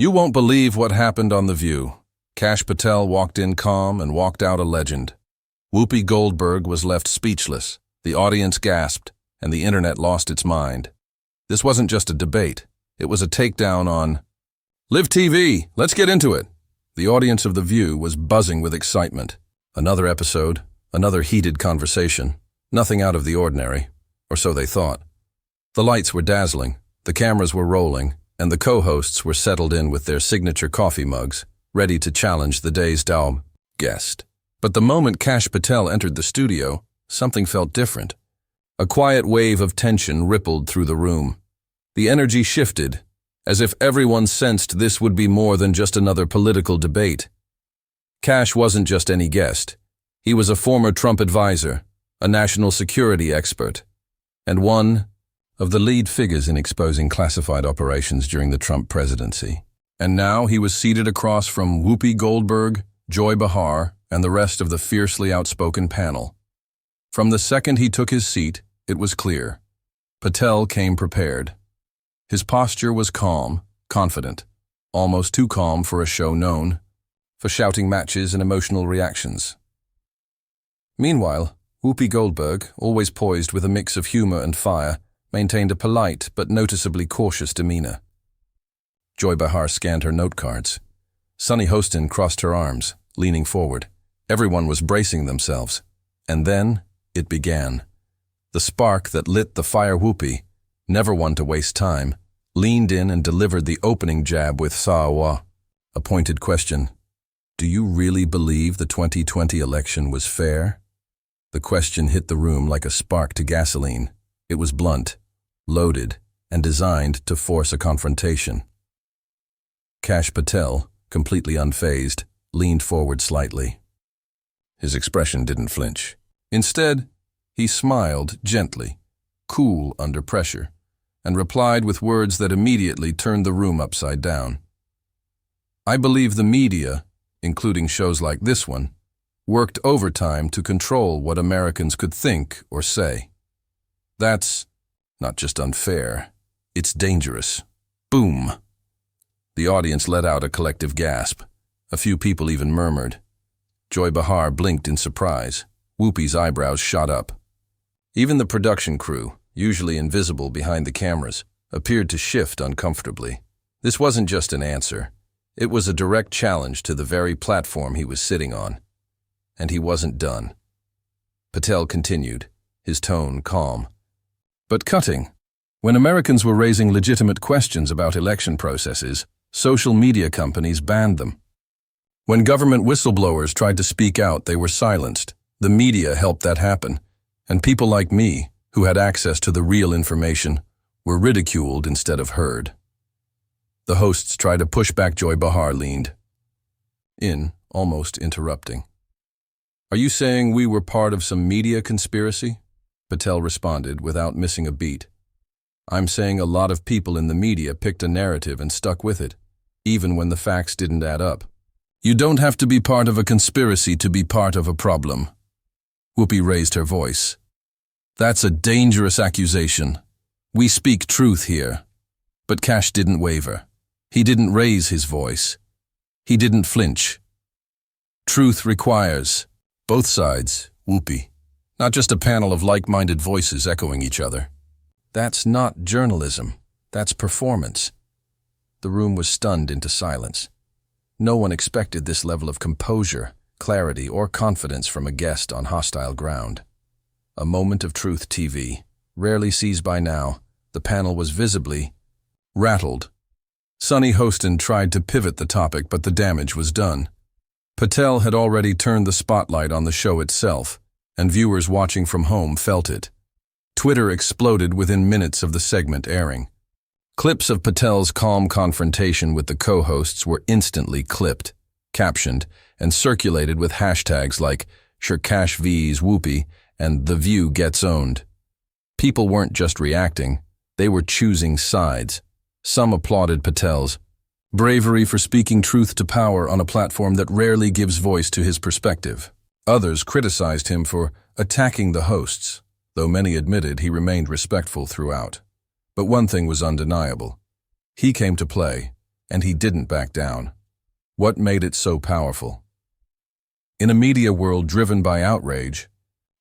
You won't believe what happened on The View. Kash Patel walked in calm and walked out a legend. Whoopi Goldberg was left speechless. The audience gasped, and the internet lost its mind. This wasn't just a debate. It was a takedown on Live TV. Let's get into it. The audience of The View was buzzing with excitement. Another episode, another heated conversation. Nothing out of the ordinary, or so they thought. The lights were dazzling, the cameras were rolling, and the co-hosts were settled in with their signature coffee mugs, ready to challenge the day's guest. But the moment Kash Patel entered the studio, something felt different. A quiet wave of tension rippled through the room. The energy shifted, as if everyone sensed this would be more than just another political debate. Kash wasn't just any guest. He was a former Trump advisor, a national security expert, and one of the lead figures in exposing classified operations during the Trump presidency. And now he was seated across from Whoopi Goldberg, Joy Behar, and the rest of the fiercely outspoken panel. From the second he took his seat, it was clear. Patel came prepared. His posture was calm, confident, almost too calm for a show known for shouting matches and emotional reactions. Meanwhile, Whoopi Goldberg, always poised with a mix of humor and fire, maintained a polite but noticeably cautious demeanor. Joy Behar scanned her note cards. Sunny Hostin crossed her arms, leaning forward. Everyone was bracing themselves. And then it began. The spark that lit the fire. Whoopi, never one to waste time, leaned in and delivered the opening jab with a pointed question. Do you really believe the 2020 election was fair? The question hit the room like a spark to gasoline. It was blunt, loaded, and designed to force a confrontation. Kash Patel, completely unfazed, leaned forward slightly. His expression didn't flinch. Instead, he smiled gently, cool under pressure, and replied with words that immediately turned the room upside down. I believe the media, including shows like this one, worked overtime to control what Americans could think or say. That's not just unfair, it's dangerous. Boom! The audience let out a collective gasp. A few people even murmured. Joy Behar blinked in surprise. Whoopi's eyebrows shot up. Even the production crew, usually invisible behind the cameras, appeared to shift uncomfortably. This wasn't just an answer. It was a direct challenge to the very platform he was sitting on. And he wasn't done. Patel continued, his tone calm. But cutting. When Americans were raising legitimate questions about election processes, social media companies banned them. When government whistleblowers tried to speak out, they were silenced. The media helped that happen. And people like me, who had access to the real information, were ridiculed instead of heard. The hosts tried to push back. Joy Behar leaned in, almost interrupting. Are you saying we were part of some media conspiracy? Patel responded without missing a beat. I'm saying a lot of people in the media picked a narrative and stuck with it, even when the facts didn't add up. You don't have to be part of a conspiracy to be part of a problem. Whoopi raised her voice. That's a dangerous accusation. We speak truth here. But Kash didn't waver. He didn't raise his voice. He didn't flinch. Truth requires both sides, Whoopi, not just a panel of like-minded voices echoing each other. That's not journalism. That's performance. The room was stunned into silence. No one expected this level of composure, clarity, or confidence from a guest on hostile ground. A moment of truth TV, rarely sees by now, the panel was visibly rattled. Sunny Hostin tried to pivot the topic, but the damage was done. Patel had already turned the spotlight on the show itself, and viewers watching from home felt it. Twitter exploded within minutes of the segment airing. Clips of Patel's calm confrontation with the co-hosts were instantly clipped, captioned, and circulated with hashtags like #Kash vs Whoopi and The View Gets Owned. People weren't just reacting, they were choosing sides. Some applauded Patel's bravery for speaking truth to power on a platform that rarely gives voice to his perspective. Others criticized him for attacking the hosts, though many admitted he remained respectful throughout. But one thing was undeniable. He came to play, And he didn't back down. What made it so powerful? In a media world driven by outrage,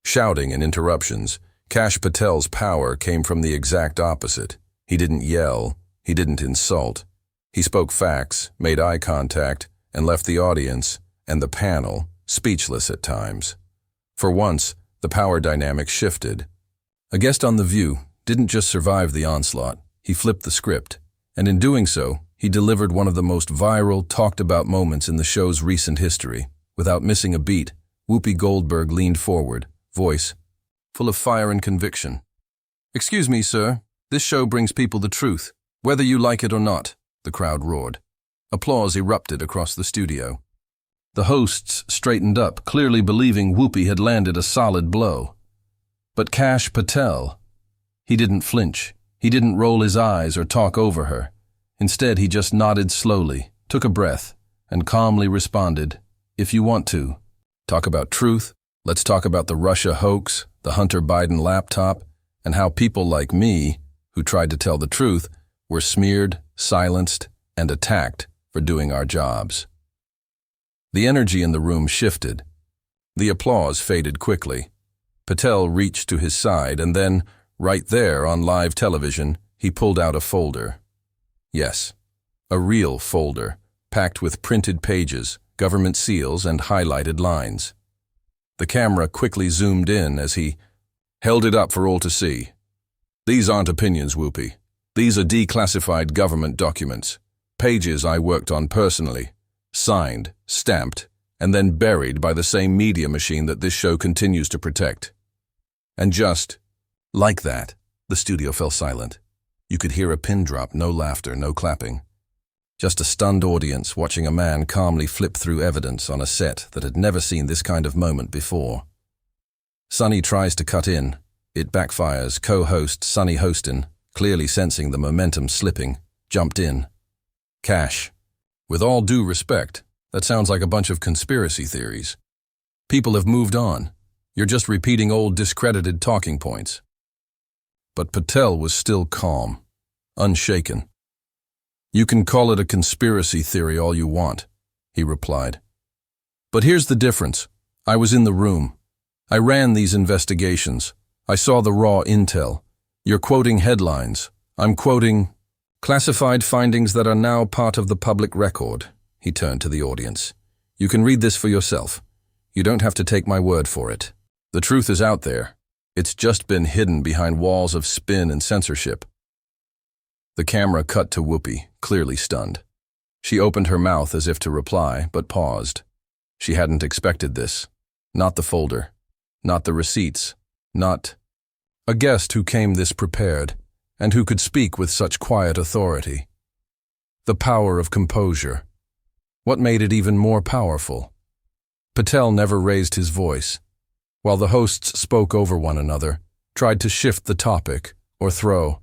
shouting and interruptions, Kash Patel's power came from the exact opposite. He didn't yell, he didn't insult. He spoke facts, made eye contact, and left the audience and the panel speechless at times. For once, the power dynamic shifted. A guest on The View didn't just survive the onslaught, he flipped the script, and in doing so, he delivered one of the most viral, talked-about moments in the show's recent history. Without missing a beat, Whoopi Goldberg leaned forward, voice full of fire and conviction. "Excuse me, sir. This show brings people the truth, whether you like it or not," the crowd roared. Applause erupted across the studio. The hosts straightened up, clearly believing Whoopi had landed a solid blow. But Kash Patel, he didn't flinch. He didn't roll his eyes or talk over her. Instead, he just nodded slowly, took a breath, and calmly responded, "If you want to talk about truth, let's talk about the Russia hoax, the Hunter Biden laptop, and how people like me, who tried to tell the truth, were smeared, silenced, and attacked for doing our jobs." The energy in the room shifted. The applause faded quickly. Patel reached to his side, and then, right there on live television, he pulled out a folder. Yes, a real folder, packed with printed pages, government seals, and highlighted lines. The camera quickly zoomed in as he held it up for all to see. "These aren't opinions, Whoopi. These are declassified government documents, pages I worked on personally, signed, stamped, and then buried by the same media machine that this show continues to protect." And just like that, the studio fell silent. You could hear a pin drop, no laughter, no clapping. Just a stunned audience watching a man calmly flip through evidence on a set that had never seen this kind of moment before. Sonny tries to cut in. It backfires. Co-host Sonny Hostin, clearly sensing the momentum slipping, jumped in. "Kash, with all due respect, that sounds like a bunch of conspiracy theories. People have moved on. You're just repeating old discredited talking points." But Patel was still calm, unshaken. "You can call it a conspiracy theory all you want," he replied. "But here's the difference. I was in the room. I ran these investigations. I saw the raw intel. You're quoting headlines. I'm quoting classified findings that are now part of the public record." He turned to the audience. "You can read this for yourself. You don't have to take my word for it. The truth is out there. It's just been hidden behind walls of spin and censorship." The camera cut to Whoopi, clearly stunned. She opened her mouth as if to reply, but paused. She hadn't expected this. Not the folder. Not the receipts. Not a guest who came this prepared, and who could speak with such quiet authority. The power of composure. What made it even more powerful? Patel never raised his voice. While the hosts spoke over one another, tried to shift the topic, or throw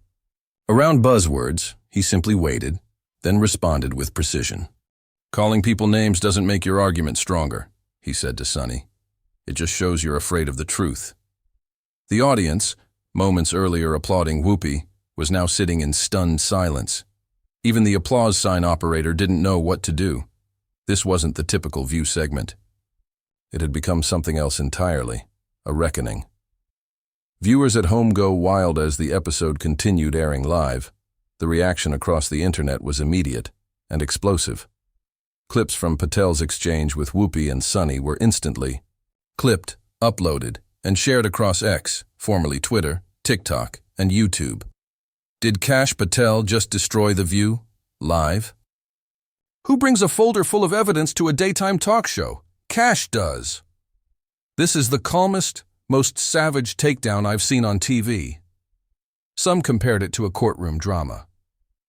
around buzzwords, he simply waited, then responded with precision. "Calling people names doesn't make your argument stronger," he said to Sonny. "It just shows you're afraid of the truth." The audience, moments earlier applauding Whoopi, was now sitting in stunned silence. Even the applause sign operator didn't know what to do. This wasn't the typical View segment. It had become something else entirely, a reckoning. Viewers at home go wild as the episode continued airing live. The reaction across the internet was immediate and explosive. Clips from Patel's exchange with Whoopi and Sonny were instantly clipped, uploaded, and shared across X, formerly Twitter, TikTok, and YouTube. Did Kash Patel just destroy The View? Live? Who brings a folder full of evidence to a daytime talk show? Kash does. This is the calmest, most savage takedown I've seen on TV. Some compared it to a courtroom drama.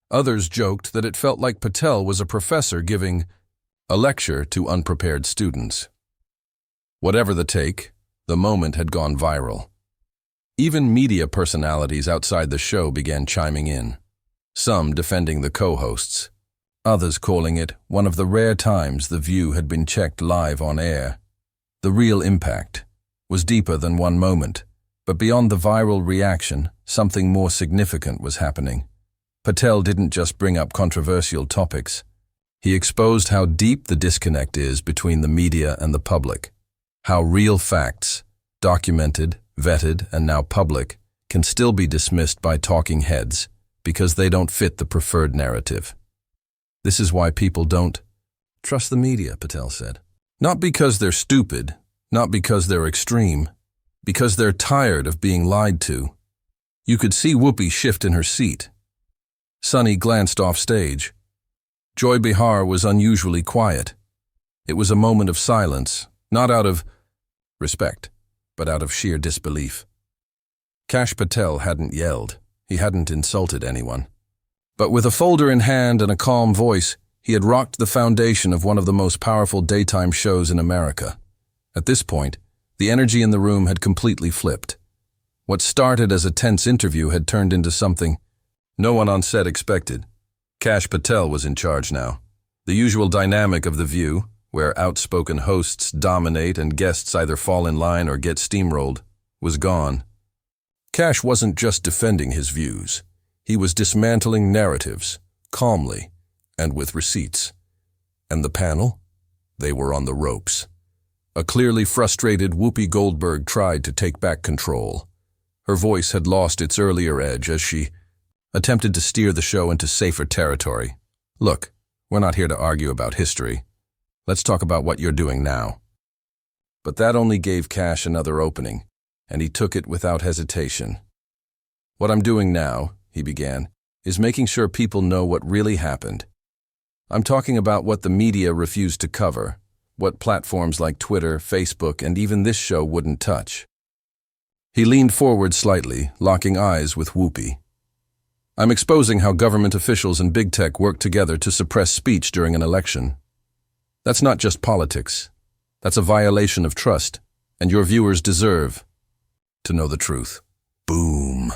Others joked that it felt like Patel was a professor giving a lecture to unprepared students. Whatever the take, the moment had gone viral. Even media personalities outside the show began chiming in, some defending the co-hosts, others calling it one of the rare times The View had been checked live on air. The real impact was deeper than one moment, but beyond the viral reaction, something more significant was happening. Patel didn't just bring up controversial topics. He exposed how deep the disconnect is between the media and the public, how real facts, documented, vetted, and now public, can still be dismissed by talking heads because they don't fit the preferred narrative. This is why people don't trust the media, Patel said. Not because they're stupid, not because they're extreme, because they're tired of being lied to. You could see Whoopi shift in her seat. Sunny glanced off stage. Joy Behar was unusually quiet. It was a moment of silence, not out of respect, but out of sheer disbelief. Kash Patel hadn't yelled. He hadn't insulted anyone. But with a folder in hand and a calm voice, he had rocked the foundation of one of the most powerful daytime shows in America. At this point, the energy in the room had completely flipped. What started as a tense interview had turned into something no one on set expected. Kash Patel was in charge now. The usual dynamic of The View, where outspoken hosts dominate and guests either fall in line or get steamrolled, was gone. Kash wasn't just defending his views. He was dismantling narratives, calmly, and with receipts. And the panel? They were on the ropes. A clearly frustrated Whoopi Goldberg tried to take back control. Her voice had lost its earlier edge as she attempted to steer the show into safer territory. Look, we're not here to argue about history. Let's talk about what you're doing now. But that only gave Kash another opening, and he took it without hesitation. What I'm doing now, he began, is making sure people know what really happened. I'm talking about what the media refused to cover, what platforms like Twitter, Facebook, and even this show wouldn't touch. He leaned forward slightly, locking eyes with Whoopi. I'm exposing how government officials and big tech work together to suppress speech during an election. That's not just politics. That's a violation of trust, and your viewers deserve to know the truth. Boom.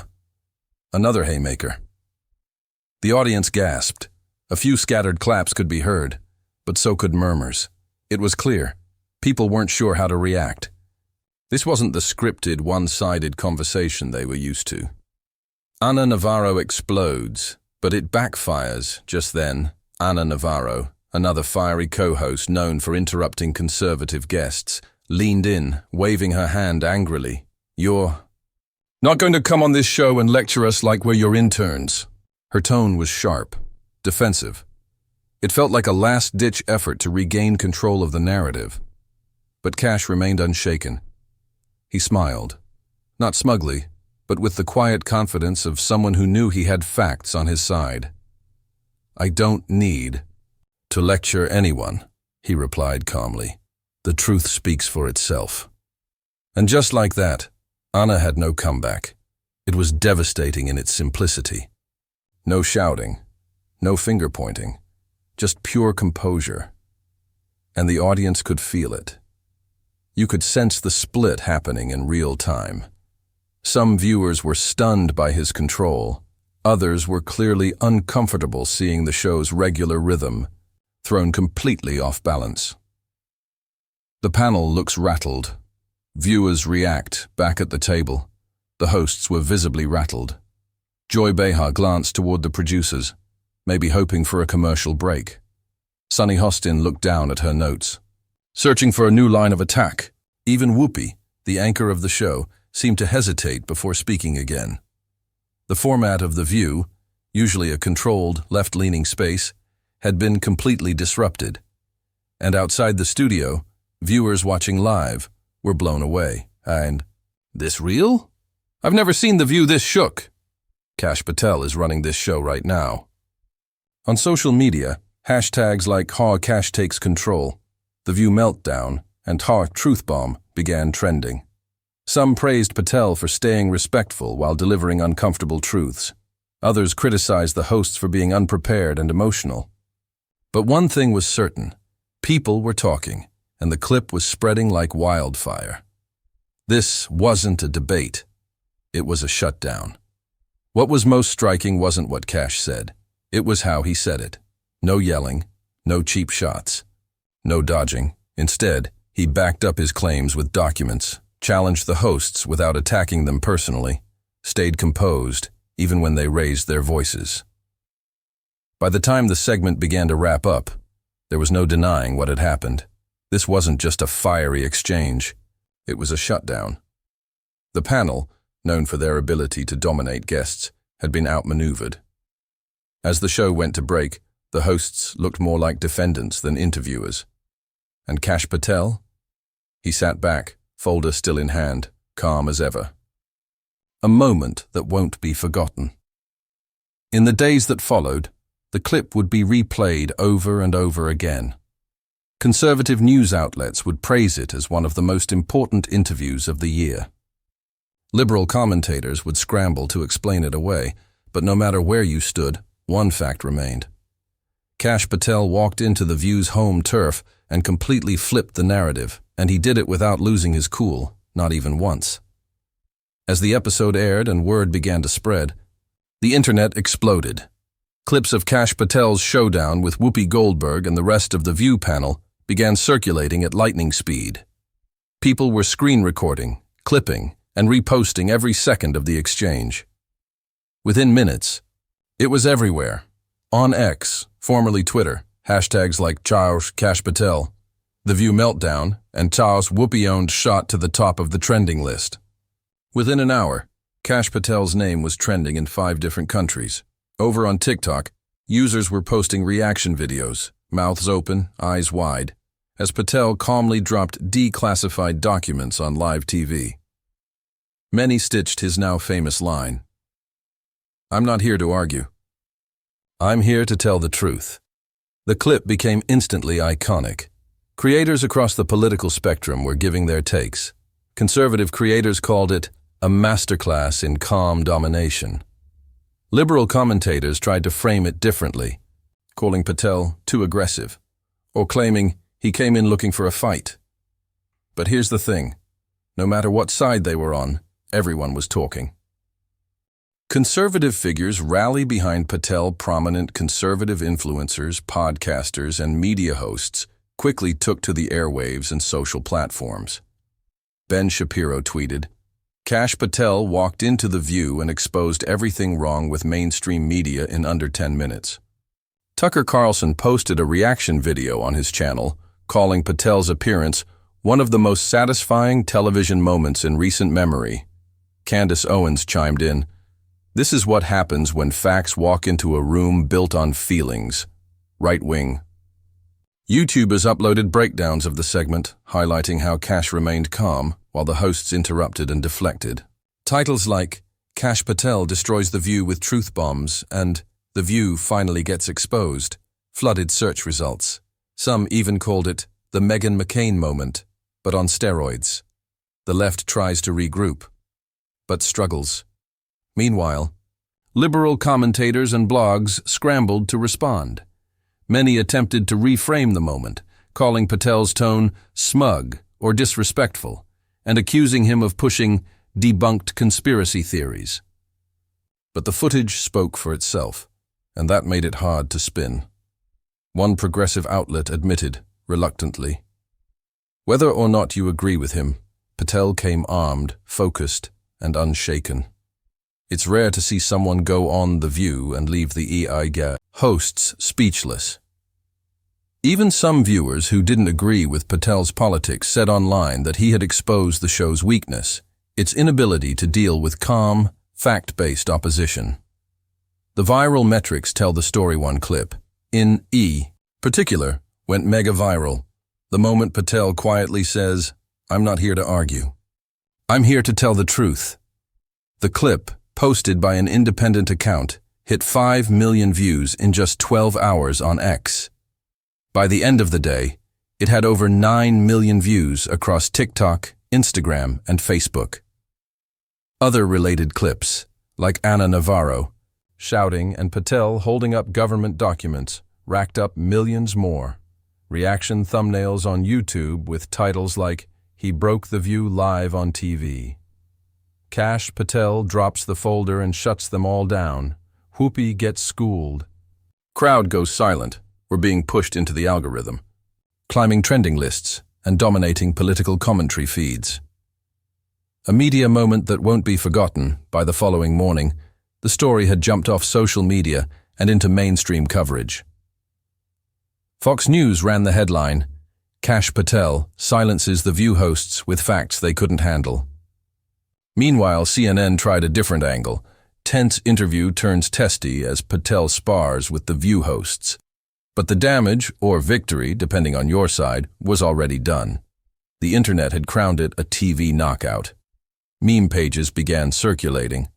Another haymaker. The audience gasped. A few scattered claps could be heard, but so could murmurs. It was clear. People weren't sure how to react. This wasn't the scripted, one-sided conversation they were used to. Ana Navarro explodes, but it backfires just then. Ana Navarro, another fiery co-host known for interrupting conservative guests, leaned in, waving her hand angrily. You're not going to come on this show and lecture us like we're your interns. Her tone was sharp, defensive. It felt like a last-ditch effort to regain control of the narrative. But Kash remained unshaken. He smiled, not smugly, but with the quiet confidence of someone who knew he had facts on his side. I don't need to lecture anyone, he replied calmly. The truth speaks for itself. And just like that, Ana had no comeback. It was devastating in its simplicity. No shouting, no finger-pointing, just pure composure. And the audience could feel it. You could sense the split happening in real time. Some viewers were stunned by his control. Others were clearly uncomfortable seeing the show's regular rhythm, thrown completely off balance. The panel looks rattled. Viewers react back at the table. The hosts were visibly rattled. Joy Behar glanced toward the producers, maybe hoping for a commercial break. Sunny Hostin looked down at her notes, searching for a new line of attack. Even Whoopi, the anchor of the show, seemed to hesitate before speaking again. The format of The View, usually a controlled, left-leaning space, had been completely disrupted. And outside the studio, viewers watching live were blown away. And, this real? I've never seen The View this shook. Kash Patel is running this show right now. On social media, hashtags like #Kash takes control, The View meltdown, and #Truthbomb began trending. Some praised Patel for staying respectful while delivering uncomfortable truths. Others criticized the hosts for being unprepared and emotional. But one thing was certain. People were talking, and the clip was spreading like wildfire. This wasn't a debate. It was a shutdown. What was most striking wasn't what Kash said. It was how he said it. No yelling, no cheap shots, no dodging. Instead, he backed up his claims with documents, challenged the hosts without attacking them personally, stayed composed even when they raised their voices. By the time the segment began to wrap up, there was no denying what had happened. This wasn't just a fiery exchange. It was a shutdown. The panel, known for their ability to dominate guests, had been outmaneuvered. As the show went to break, the hosts looked more like defendants than interviewers. And Kash Patel? He sat back, folder still in hand, calm as ever. A moment that won't be forgotten. In the days that followed, the clip would be replayed over and over again. Conservative news outlets would praise it as one of the most important interviews of the year. Liberal commentators would scramble to explain it away, but no matter where you stood, one fact remained. Kash Patel walked into The View's home turf and completely flipped the narrative, and he did it without losing his cool, not even once. As the episode aired and word began to spread, the internet exploded. Clips of Kash Patel's showdown with Whoopi Goldberg and the rest of the View panel began circulating at lightning speed. People were screen recording, clipping, and reposting every second of the exchange. Within minutes, it was everywhere. On X, formerly Twitter, hashtags like Chaos Kash Patel, The View Meltdown, and Chaos Whoopi-owned shot to the top of the trending list. Within an hour, Kash Patel's name was trending in 5 different countries. Over on TikTok, users were posting reaction videos, mouths open, eyes wide, as Patel calmly dropped declassified documents on live TV. Many stitched his now famous line, "I'm not here to argue. I'm here to tell the truth." The clip became instantly iconic. Creators across the political spectrum were giving their takes. Conservative creators called it a masterclass in calm domination. Liberal commentators tried to frame it differently, calling Patel too aggressive, or claiming he came in looking for a fight. But here's the thing, no matter what side they were on, everyone was talking. Conservative figures rally behind Patel. Prominent conservative influencers, podcasters, and media hosts quickly took to the airwaves and social platforms. Ben Shapiro tweeted, "Kash Patel walked into The View and exposed everything wrong with mainstream media in under 10 minutes. Tucker Carlson posted a reaction video on his channel, calling Patel's appearance one of the most satisfying television moments in recent memory. Candace Owens chimed in, "This is what happens when facts walk into a room built on feelings. Right wing." YouTubers uploaded breakdowns of the segment, highlighting how Kash remained calm while the hosts interrupted and deflected. Titles like "Kash Patel destroys The View with truth bombs" and "The View finally gets exposed" flooded search results. Some even called it the Meghan McCain moment, but on steroids. The left tries to regroup, but struggles. Meanwhile, liberal commentators and blogs scrambled to respond. Many attempted to reframe the moment, calling Patel's tone smug or disrespectful, and accusing him of pushing debunked conspiracy theories. But the footage spoke for itself, and that made it hard to spin. One progressive outlet admitted, reluctantly, whether or not you agree with him, Patel came armed, focused, and unshaken. It's rare to see someone go on The View and leave the ERUPTS hosts speechless. Even some viewers who didn't agree with Patel's politics said online that he had exposed the show's weakness, its inability to deal with calm, fact-based opposition. The viral metrics tell the story. One clip, in particular, went mega viral. The moment Patel quietly says, "I'm not here to argue. I'm here to tell the truth." The clip, posted by an independent account, hit 5 million views in just 12 hours on X. By the end of the day, it had over 9 million views across TikTok, Instagram, and Facebook. Other related clips, like Ana Navarro shouting and Patel holding up government documents, racked up millions more. Reaction thumbnails on YouTube with titles like "He broke The View live on TV." Kash Patel drops the folder and shuts them all down. Whoopi gets schooled. Crowd goes silent. We're being pushed into the algorithm, climbing trending lists and dominating political commentary feeds. A media moment that won't be forgotten. By the following morning, the story had jumped off social media and into mainstream coverage. Fox News ran the headline, "Kash Patel silences the View hosts with facts they couldn't handle." Meanwhile, CNN tried a different angle. Tense interview turns testy as Patel spars with the View hosts. But the damage, or victory, depending on your side, was already done. The internet had crowned it a TV knockout. Meme pages began circulating.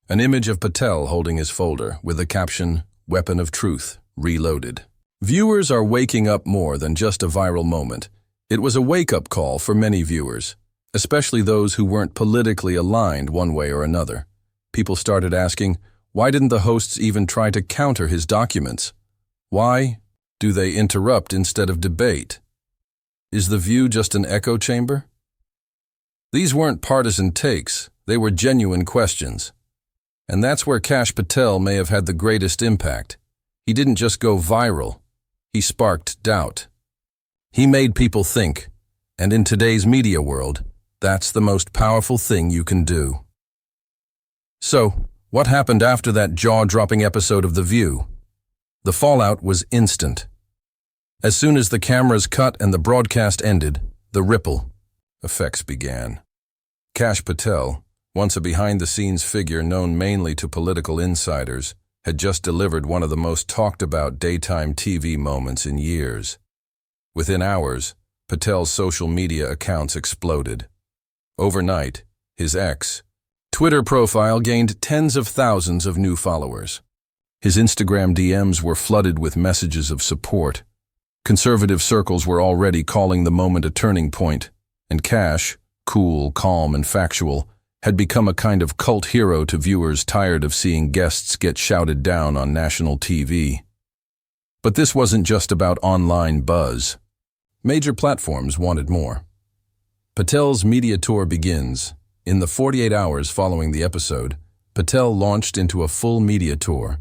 An image of Patel holding his folder with the caption, "Weapon of Truth, Reloaded." Viewers are waking up more than just a viral moment. It was a wake-up call for many viewers, especially those who weren't politically aligned one way or another. People started asking, why didn't the hosts even try to counter his documents? Why do they interrupt instead of debate? Is The View just an echo chamber? These weren't partisan takes, they were genuine questions. And that's where Kash Patel may have had the greatest impact. He didn't just go viral, he sparked doubt. He made people think, and in today's media world, that's the most powerful thing you can do. So, what happened after that jaw-dropping episode of The View? The fallout was instant. As soon as the cameras cut and the broadcast ended, the ripple effects began. Kash Patel, once a behind-the-scenes figure known mainly to political insiders, had just delivered one of the most talked-about daytime TV moments in years. Within hours, Patel's social media accounts exploded. Overnight, his Twitter profile gained tens of thousands of new followers. His Instagram DMs were flooded with messages of support. Conservative circles were already calling the moment a turning point, and Kash, cool, calm, and factual, had become a kind of cult hero to viewers tired of seeing guests get shouted down on national TV. But this wasn't just about online buzz. Major platforms wanted more. Patel's media tour begins. In the 48 hours following the episode, Patel launched into a full media tour.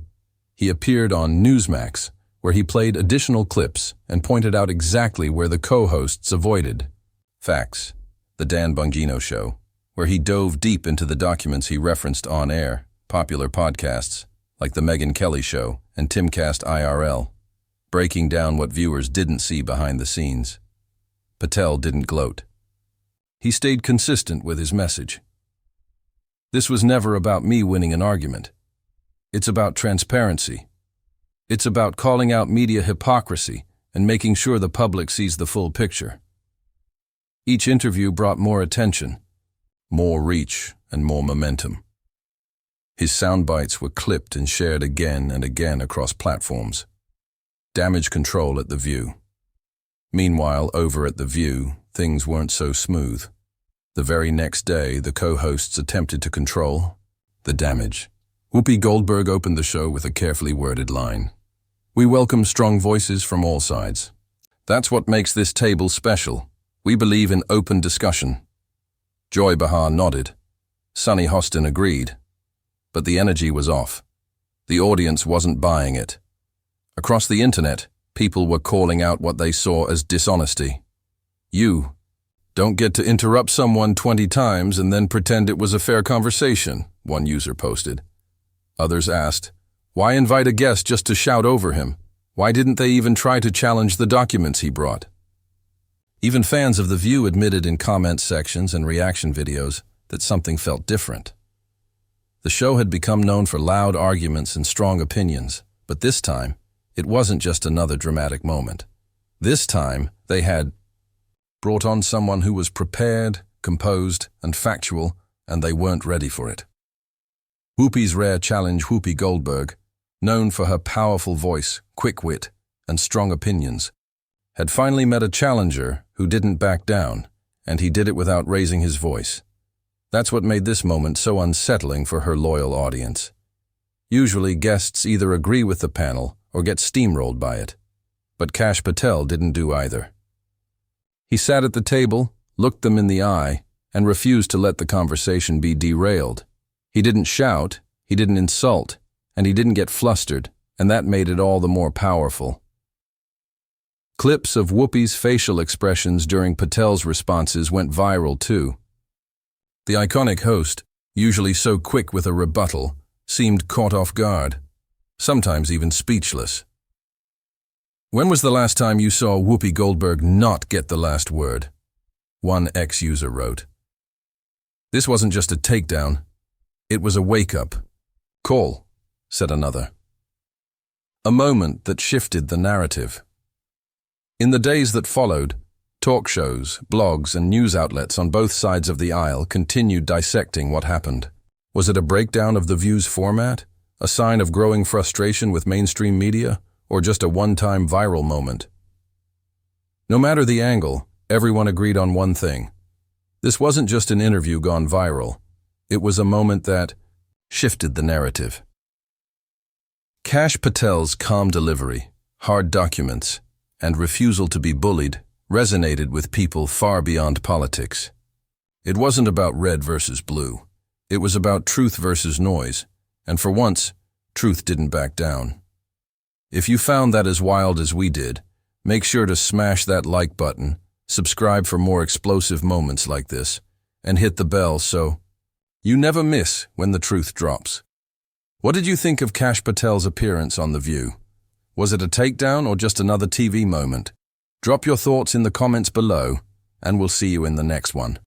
He appeared on Newsmax, where he played additional clips and pointed out exactly where the co-hosts avoided. Facts, The Dan Bongino Show, where he dove deep into the documents he referenced on air, popular podcasts, like The Megyn Kelly Show and Timcast IRL, breaking down what viewers didn't see behind the scenes. Patel didn't gloat. He stayed consistent with his message. This was never about me winning an argument. It's about transparency. It's about calling out media hypocrisy and making sure the public sees the full picture. Each interview brought more attention, more reach, and more momentum. His sound bites were clipped and shared again and again across platforms. Damage control at The View. Meanwhile, over at The View, things weren't so smooth. The very next day, the co-hosts attempted to control the damage. Whoopi Goldberg opened the show with a carefully worded line. "We welcome strong voices from all sides. That's what makes this table special. We believe in open discussion." Joy Behar nodded. Sunny Hostin agreed. But the energy was off. The audience wasn't buying it. Across the internet, people were calling out what they saw as dishonesty. "You don't get to interrupt someone 20 times and then pretend it was a fair conversation," one user posted. Others asked, "Why invite a guest just to shout over him? Why didn't they even try to challenge the documents he brought?" Even fans of The View admitted in comment sections and reaction videos that something felt different. The show had become known for loud arguments and strong opinions, but this time, it wasn't just another dramatic moment. This time, they had brought on someone who was prepared, composed, and factual, and they weren't ready for it. Whoopi's rare challenge, Whoopi Goldberg, known for her powerful voice, quick wit, and strong opinions, had finally met a challenger who didn't back down, and he did it without raising his voice. That's what made this moment so unsettling for her loyal audience. Usually, guests either agree with the panel or get steamrolled by it. But Kash Patel didn't do either. He sat at the table, looked them in the eye, and refused to let the conversation be derailed. He didn't shout, he didn't insult, and he didn't get flustered, and that made it all the more powerful. Clips of Whoopi's facial expressions during Patel's responses went viral too. The iconic host, usually so quick with a rebuttal, seemed caught off guard. sometimes even speechless. When was the last time you saw Whoopi Goldberg not get the last word? One ex-user wrote. This wasn't just a takedown, it was a wake-up call, said another. A moment that shifted the narrative. In the days that followed, talk shows, blogs, and news outlets on both sides of the aisle continued dissecting what happened. Was it a breakdown of The View's format, a sign of growing frustration with mainstream media, or just a one-time viral moment? No matter the angle, everyone agreed on one thing. This wasn't just an interview gone viral. It was a moment that shifted the narrative. Kash Patel's calm delivery, hard documents, and refusal to be bullied resonated with people far beyond politics. It wasn't about red versus blue. It was about truth versus noise, and for once, truth didn't back down. If you found that as wild as we did, make sure to smash that like button, subscribe for more explosive moments like this, and hit the bell so you never miss when the truth drops. What did you think of Kash Patel's appearance on The View? Was it a takedown or just another TV moment? Drop your thoughts in the comments below, and we'll see you in the next one.